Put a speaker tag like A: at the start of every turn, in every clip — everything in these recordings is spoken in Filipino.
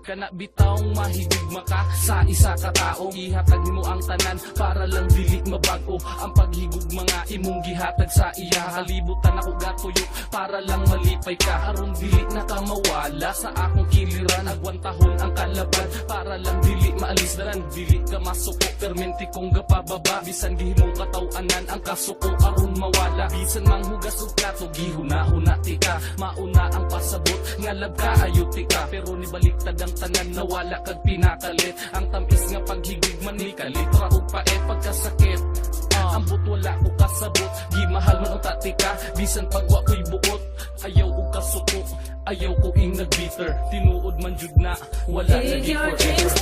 A: Kana bitawng mahigugma ka sa isa ka tao. Ihatag nimo ang tanan para lang dili mabago ang paghigugma nga imong gihatag sa iya. Kalibutan ako gatuyok para lang malipay ka. Aron dili na ka mawala sa akong kiliran. Agwantahon ang kalaban para lang dili maalis daran. Dili ka masuko permente kong gapababa. Bisan gihimong katawanan ang kasuko aron mawala. Bisan manghugas og plato gihuna-huna ti ka. Mauna ang pasabot nga lab ka ayuti ka. Pero nibaliktad ang tanan nawala kag pinakalit. Ang tamis nga paghigugman ni kalitra ug paet pagkasakit. Ambot wala ko kasabot, gimahal man ang tatika. Bisan pagwa ko'y buot, ayaw ko kasuko. Ayaw ko ing nag-bitter, tinuod man jud na wala lagi forever.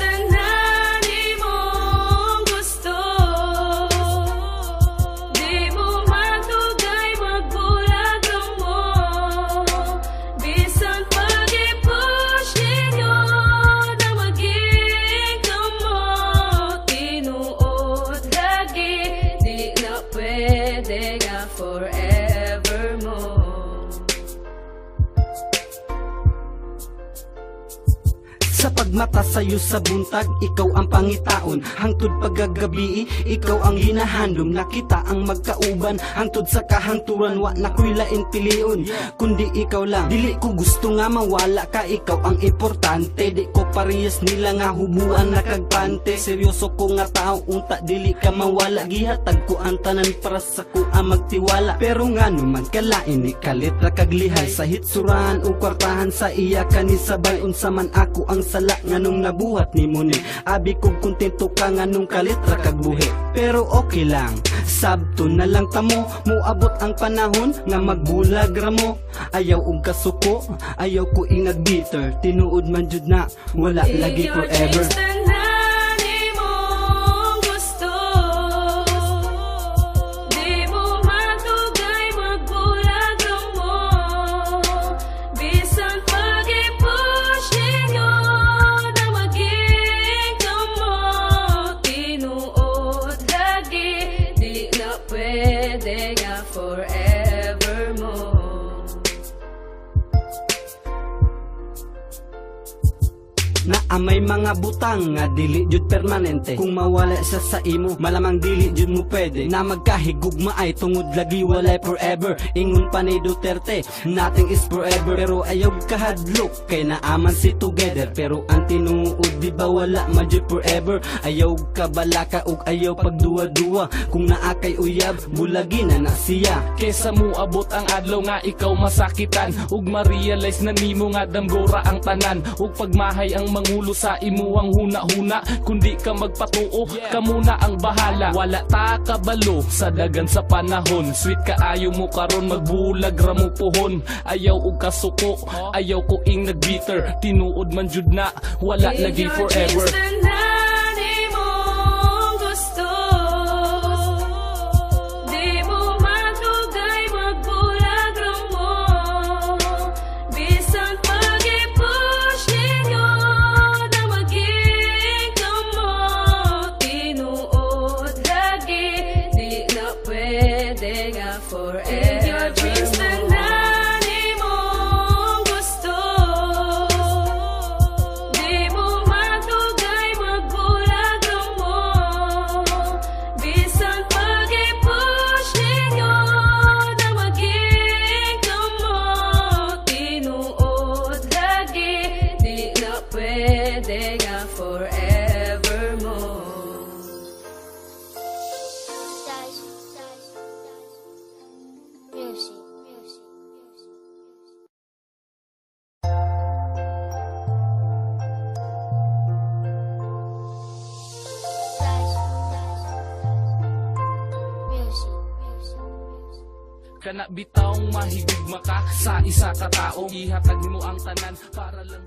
B: Sa pagmata sa'yo sa buntag, ikaw ang pangitaon. Hangtod pagagabi, ikaw ang hinahandom. Nakita ang magkauban, hangtod sa kahangturan. Wa na ko'y lain pilion, kundi ikaw lang. Dili ko gusto nga mawala ka, ikaw ang importante. Di ko parehas nila nga hubuan na kagpante. Seryoso ko nga tao, unta dili ka mawala. Gihatag ko ang tanan para sa ko ang magtiwala. Pero nga naman kalain ni kalitra kaglihay. Sa hitsurahan o kwartahan sa iya kanisabay. Unsa man ako ang sala nga nung nabuhat ni mo ni. Abi kong kontento ka nga nung kalitra kagbuhi. Pero okay lang, sabto na lang tamo. Muabot ang panahon nga magbulag ramo. Ayaw og kasuko, ayaw ko ingag bitter. Tinuod man jud na wala lagi forever. Na amay mga butang nga dili jud permanente. Kung mawala siya sa imo, malamang dili jud mo pwede. Na magkahigugma ay tungod lagi walay forever. Ingon pa ni Duterte, nothing is forever. Pero ayaw kahadlok, kay naaman si together. Pero ang tinuod di ba wala man jud forever. Ayaw kabalaka ug ayaw pagduwa-duwa. Kung naakay uyab, bulagi na siya.
A: Kesa mo abot ang adlaw nga ikaw masakitan. Ug ma-realize na nimo nga damgora ang tanan. Ug pagmahay ang mangulo sa imo ang huna-huna. Kundi ka magpatuo, ka muna ang bahala. Wala ta kabalo sa dagan sa panahon. Sweet ka ayo mo karon magbulag ra mo pohon. Ayaw og kasuko, ayaw ko ing nag-bitter. Tinuod man jud na wala lagi forever. Kana bitawng mahigugma ka sa isa ka tao. Ihatag nimo ang tanan para lang